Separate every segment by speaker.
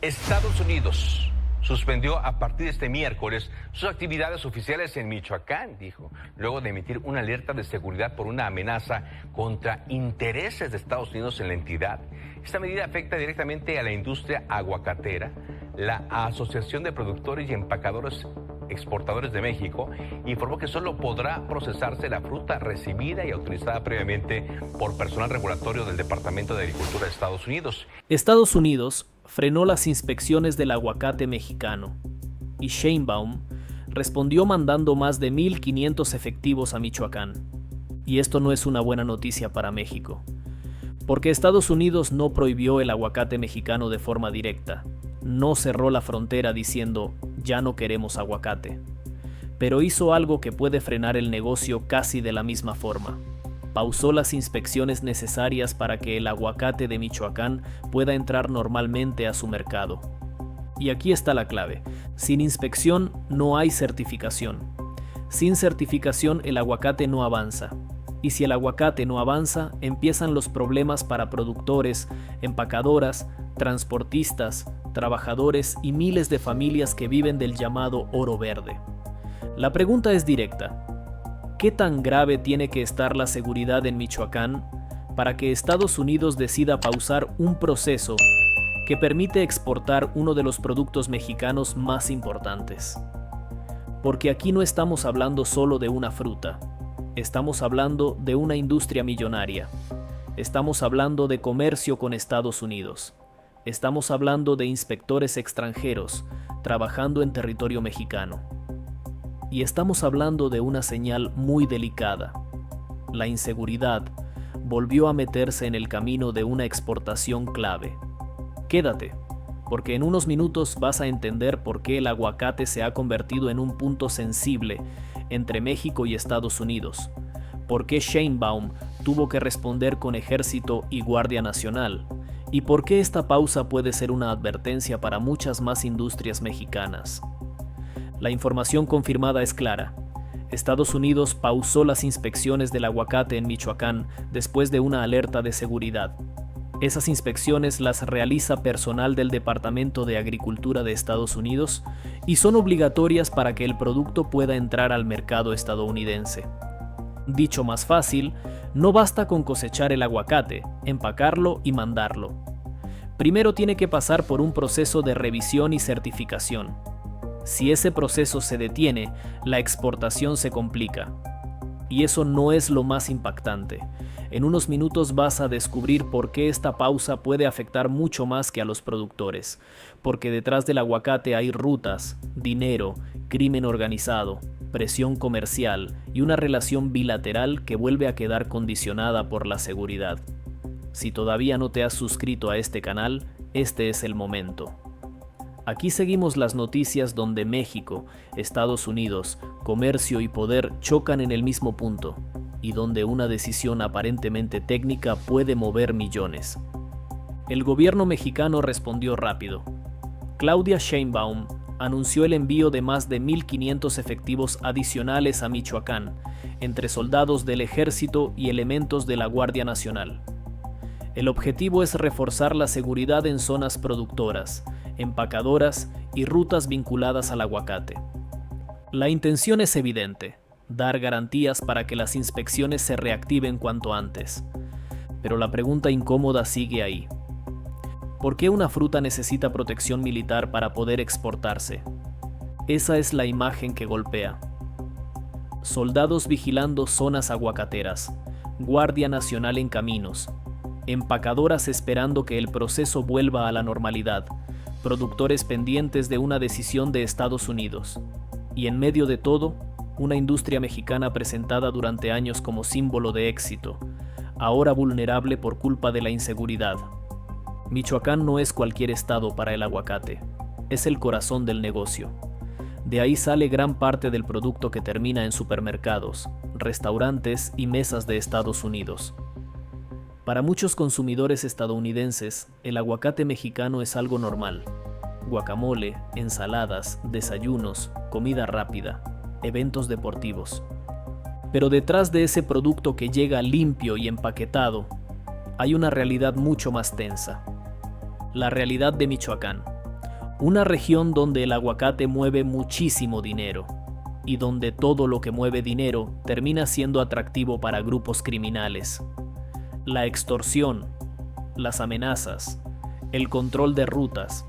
Speaker 1: Estados Unidos suspendió a partir de este miércoles sus actividades oficiales en Michoacán, dijo, luego de emitir una alerta de seguridad por una amenaza contra intereses de Estados Unidos en la entidad. Esta medida afecta directamente a la industria aguacatera. La Asociación de Productores y Empacadores Exportadores de México informó que solo podrá procesarse la fruta recibida y autorizada previamente por personal regulatorio del Departamento de Agricultura de Estados Unidos.
Speaker 2: Estados Unidos frenó las inspecciones del aguacate mexicano y Sheinbaum respondió mandando más de 1,500 efectivos a Michoacán. Y esto no es una buena noticia para México, porque Estados Unidos no prohibió el aguacate mexicano de forma directa, no cerró la frontera diciendo ya no queremos aguacate, pero hizo algo que puede frenar el negocio casi de la misma forma. Pausó las inspecciones necesarias para que el aguacate de Michoacán pueda entrar normalmente a su mercado. Y aquí está la clave: sin inspección no hay certificación. Sin certificación el aguacate no avanza. Y si el aguacate no avanza, empiezan los problemas para productores, empacadoras, transportistas, trabajadores y miles de familias que viven del llamado oro verde. La pregunta es directa: ¿qué tan grave tiene que estar la seguridad en Michoacán para que Estados Unidos decida pausar un proceso que permite exportar uno de los productos mexicanos más importantes? Porque aquí no estamos hablando solo de una fruta, estamos hablando de una industria millonaria, estamos hablando de comercio con Estados Unidos, estamos hablando de inspectores extranjeros trabajando en territorio mexicano. Y estamos hablando de una señal muy delicada. La inseguridad volvió a meterse en el camino de una exportación clave. Quédate, porque en unos minutos vas a entender por qué el aguacate se ha convertido en un punto sensible entre México y Estados Unidos, por qué Sheinbaum tuvo que responder con Ejército y Guardia Nacional, y por qué esta pausa puede ser una advertencia para muchas más industrias mexicanas. La información confirmada es clara. Estados Unidos pausó las inspecciones del aguacate en Michoacán después de una alerta de seguridad. Esas inspecciones las realiza personal del Departamento de Agricultura de Estados Unidos y son obligatorias para que el producto pueda entrar al mercado estadounidense. Dicho más fácil, no basta con cosechar el aguacate, empacarlo y mandarlo. Primero tiene que pasar por un proceso de revisión y certificación. Si ese proceso se detiene, la exportación se complica. Y eso no es lo más impactante. En unos minutos vas a descubrir por qué esta pausa puede afectar mucho más que a los productores. Porque detrás del aguacate hay rutas, dinero, crimen organizado, presión comercial y una relación bilateral que vuelve a quedar condicionada por la seguridad. Si todavía no te has suscrito a este canal, este es el momento. Aquí seguimos las noticias donde México, Estados Unidos, comercio y poder chocan en el mismo punto, y donde una decisión aparentemente técnica puede mover millones. El gobierno mexicano respondió rápido. Claudia Sheinbaum anunció el envío de más de 1,500 efectivos adicionales a Michoacán, entre soldados del Ejército y elementos de la Guardia Nacional. El objetivo es reforzar la seguridad en zonas productoras, empacadoras y rutas vinculadas al aguacate. La intención es evidente: dar garantías para que las inspecciones se reactiven cuanto antes. Pero la pregunta incómoda sigue ahí. ¿Por qué una fruta necesita protección militar para poder exportarse? Esa es la imagen que golpea. Soldados vigilando zonas aguacateras, Guardia Nacional en caminos, empacadoras esperando que el proceso vuelva a la normalidad, productores pendientes de una decisión de Estados Unidos. Y en medio de todo, una industria mexicana presentada durante años como símbolo de éxito, ahora vulnerable por culpa de la inseguridad. Michoacán no es cualquier estado para el aguacate, es el corazón del negocio. De ahí sale gran parte del producto que termina en supermercados, restaurantes y mesas de Estados Unidos. Para muchos consumidores estadounidenses, el aguacate mexicano es algo normal. Guacamole, ensaladas, desayunos, comida rápida, eventos deportivos. Pero detrás de ese producto que llega limpio y empaquetado, hay una realidad mucho más tensa. La realidad de Michoacán, Una región donde el aguacate mueve muchísimo dinero y donde todo lo que mueve dinero termina siendo atractivo para grupos criminales. La extorsión, las amenazas, el control de rutas,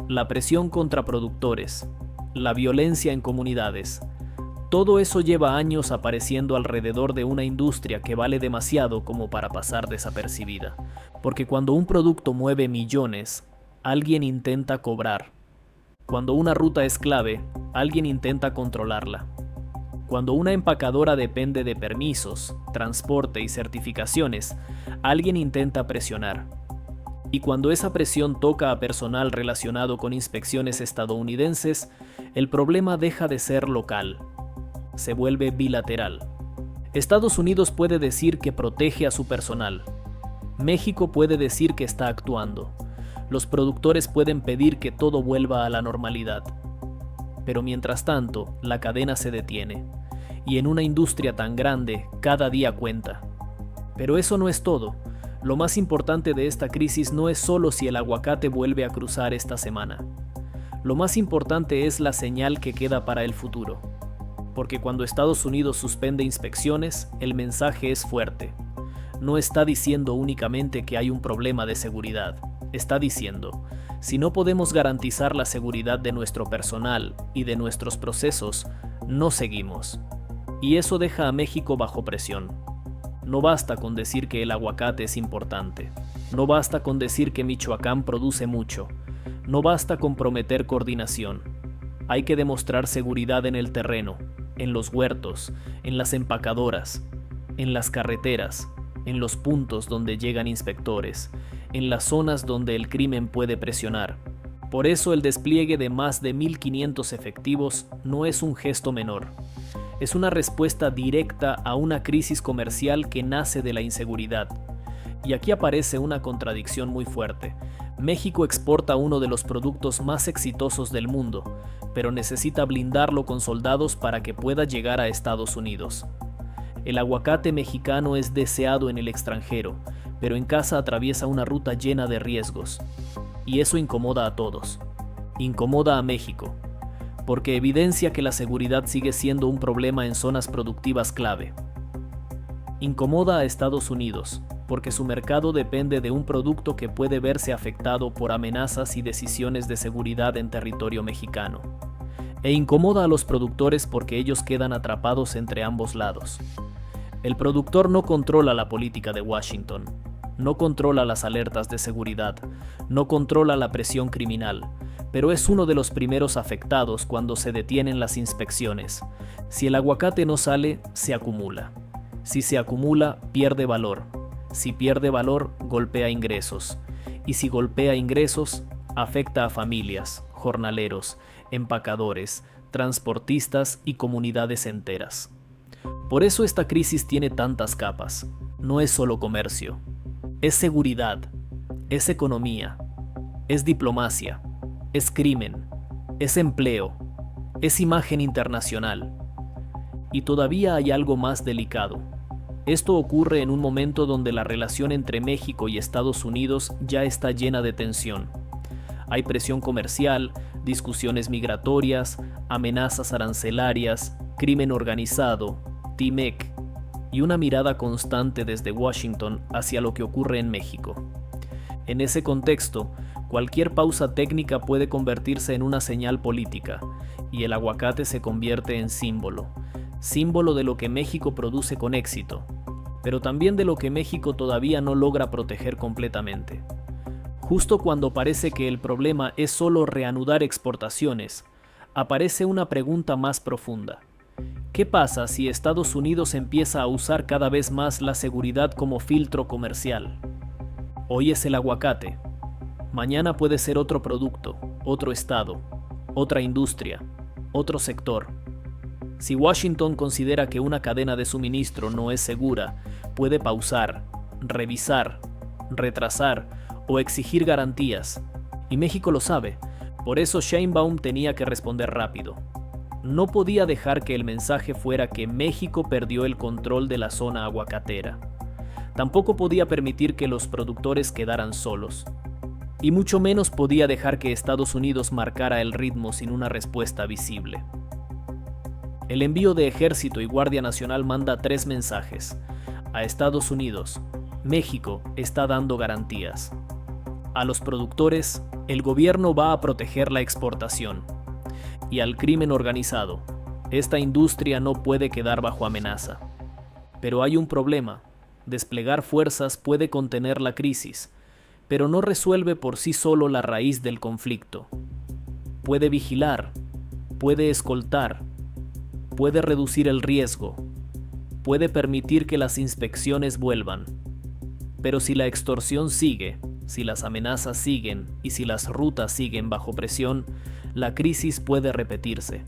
Speaker 2: la presión contra productores, la violencia en comunidades. Todo eso lleva años apareciendo alrededor de una industria que vale demasiado como para pasar desapercibida. Porque cuando un producto mueve millones, alguien intenta cobrar. Cuando una ruta es clave, alguien intenta controlarla. Cuando una empacadora depende de permisos, transporte y certificaciones, alguien intenta presionar. Y cuando esa presión toca a personal relacionado con inspecciones estadounidenses, el problema deja de ser local. Se vuelve bilateral. Estados Unidos puede decir que protege a su personal. México puede decir que está actuando. Los productores pueden pedir que todo vuelva a la normalidad. Pero mientras tanto, la cadena se detiene. Y en una industria tan grande, cada día cuenta. Pero eso no es todo. Lo más importante de esta crisis no es solo si el aguacate vuelve a cruzar esta semana. Lo más importante es la señal que queda para el futuro. Porque cuando Estados Unidos suspende inspecciones, el mensaje es fuerte. No está diciendo únicamente que hay un problema de seguridad. Está diciendo, si no podemos garantizar la seguridad de nuestro personal y de nuestros procesos, no seguimos. Y eso deja a México bajo presión. No basta con decir que el aguacate es importante. No basta con decir que Michoacán produce mucho. No basta con prometer coordinación. Hay que demostrar seguridad en el terreno, en los huertos, en las empacadoras, en las carreteras, en los puntos donde llegan inspectores, en las zonas donde el crimen puede presionar. Por eso el despliegue de más de 1.500 efectivos no es un gesto menor. Es una respuesta directa a una crisis comercial que nace de la inseguridad. Y aquí aparece una contradicción muy fuerte. México exporta uno de los productos más exitosos del mundo, pero necesita blindarlo con soldados para que pueda llegar a Estados Unidos. El aguacate mexicano es deseado en el extranjero, pero en casa atraviesa una ruta llena de riesgos. Y eso incomoda a todos. Incomoda a México, porque evidencia que la seguridad sigue siendo un problema en zonas productivas clave. Incomoda a Estados Unidos, porque su mercado depende de un producto que puede verse afectado por amenazas y decisiones de seguridad en territorio mexicano. E incomoda a los productores porque ellos quedan atrapados entre ambos lados. El productor no controla la política de Washington, no controla las alertas de seguridad, no controla la presión criminal, pero es uno de los primeros afectados cuando se detienen las inspecciones. Si el aguacate no sale, se acumula. Si se acumula, pierde valor. Si pierde valor, golpea ingresos. Y si golpea ingresos, afecta a familias, jornaleros, empacadores, transportistas y comunidades enteras. Por eso esta crisis tiene tantas capas. No es solo comercio. Es seguridad, es economía, es diplomacia, es crimen, es empleo, es imagen internacional. Y todavía hay algo más delicado. Esto ocurre en un momento donde la relación entre México y Estados Unidos ya está llena de tensión. Hay presión comercial, discusiones migratorias, amenazas arancelarias, crimen organizado, TIMEC, y una mirada constante desde Washington hacia lo que ocurre en México. En ese contexto, cualquier pausa técnica puede convertirse en una señal política, y el aguacate se convierte en símbolo de lo que México produce con éxito, pero también de lo que México todavía no logra proteger completamente. Justo cuando parece que el problema es solo reanudar exportaciones, aparece una pregunta más profunda. ¿Qué pasa si Estados Unidos empieza a usar cada vez más la seguridad como filtro comercial? Hoy es el aguacate. Mañana puede ser otro producto, otro estado, otra industria, otro sector. Si Washington considera que una cadena de suministro no es segura, puede pausar, revisar, retrasar o exigir garantías. Y México lo sabe. Por eso Sheinbaum tenía que responder rápido. No podía dejar que el mensaje fuera que México perdió el control de la zona aguacatera. Tampoco podía permitir que los productores quedaran solos. y mucho menos podía dejar que Estados Unidos marcara el ritmo sin una respuesta visible. El envío de Ejército y Guardia Nacional manda 3 mensajes. A Estados Unidos, México está dando garantías. A los productores, el gobierno va a proteger la exportación. Y al crimen organizado, esta industria no puede quedar bajo amenaza. Pero hay un problema. Desplegar fuerzas puede contener la crisis, pero no resuelve por sí solo la raíz del conflicto. Puede vigilar, puede escoltar, puede reducir el riesgo, puede permitir que las inspecciones vuelvan. Pero si la extorsión sigue, si las amenazas siguen y si las rutas siguen bajo presión, la crisis puede repetirse.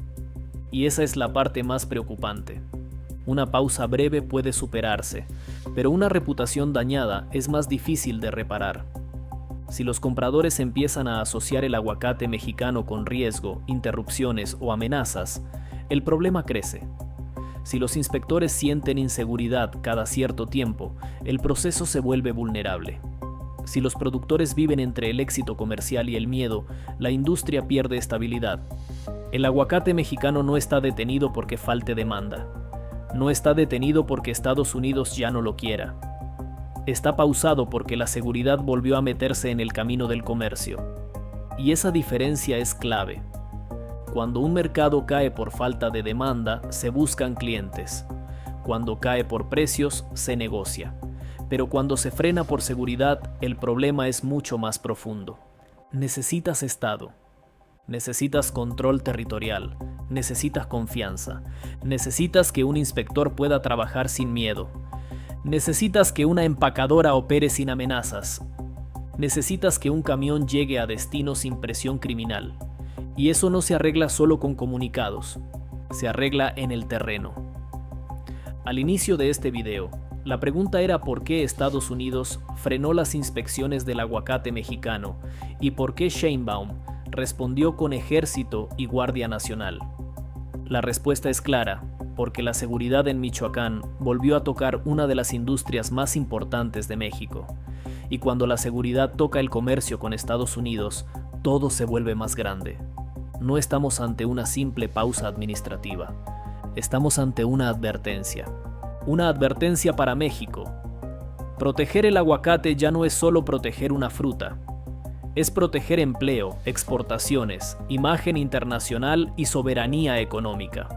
Speaker 2: Y esa es la parte más preocupante. Una pausa breve puede superarse, pero una reputación dañada es más difícil de reparar. Si los compradores empiezan a asociar el aguacate mexicano con riesgo, interrupciones o amenazas, el problema crece. Si los inspectores sienten inseguridad cada cierto tiempo, el proceso se vuelve vulnerable. Si los productores viven entre el éxito comercial y el miedo, la industria pierde estabilidad. El aguacate mexicano no está detenido porque falte demanda. No está detenido porque Estados Unidos ya no lo quiera. Está pausado porque la seguridad volvió a meterse en el camino del comercio. Y esa diferencia es clave. Cuando un mercado cae por falta de demanda, se buscan clientes. Cuando cae por precios, se negocia. Pero cuando se frena por seguridad, el problema es mucho más profundo. Necesitas Estado. Necesitas control territorial. Necesitas confianza. Necesitas que un inspector pueda trabajar sin miedo. Necesitas que una empacadora opere sin amenazas. Necesitas que un camión llegue a destino sin presión criminal. Y eso no se arregla solo con comunicados. Se arregla en el terreno. Al inicio de este video, la pregunta era por qué Estados Unidos frenó las inspecciones del aguacate mexicano y por qué Sheinbaum respondió con Ejército y Guardia Nacional. La respuesta es clara, porque la seguridad en Michoacán volvió a tocar una de las industrias más importantes de México. Y cuando la seguridad toca el comercio con Estados Unidos, todo se vuelve más grande. No estamos ante una simple pausa administrativa. Estamos ante una advertencia. Una advertencia para México. Proteger el aguacate ya no es solo proteger una fruta. Es proteger empleo, exportaciones, imagen internacional y soberanía económica.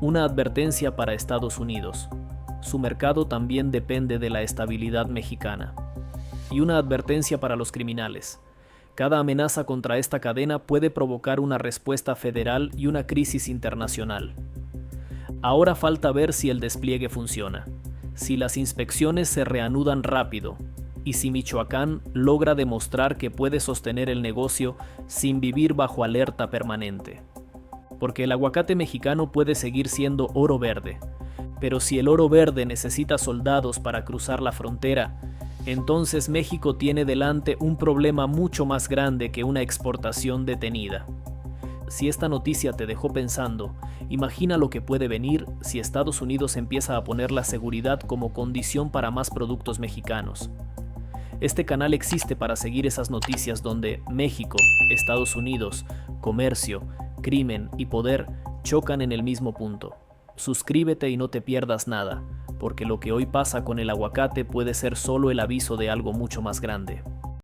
Speaker 2: Una advertencia para Estados Unidos. Su mercado también depende de la estabilidad mexicana. Y una advertencia para los criminales. Cada amenaza contra esta cadena puede provocar una respuesta federal y una crisis internacional. Ahora falta ver si el despliegue funciona, si las inspecciones se reanudan rápido y si Michoacán logra demostrar que puede sostener el negocio sin vivir bajo alerta permanente. Porque el aguacate mexicano puede seguir siendo oro verde, pero si el oro verde necesita soldados para cruzar la frontera, entonces México tiene delante un problema mucho más grande que una exportación detenida. Si esta noticia te dejó pensando, imagina lo que puede venir si Estados Unidos empieza a poner la seguridad como condición para más productos mexicanos. Este canal existe para seguir esas noticias donde México, Estados Unidos, comercio, crimen y poder chocan en el mismo punto. Suscríbete y no te pierdas nada, porque lo que hoy pasa con el aguacate puede ser solo el aviso de algo mucho más grande.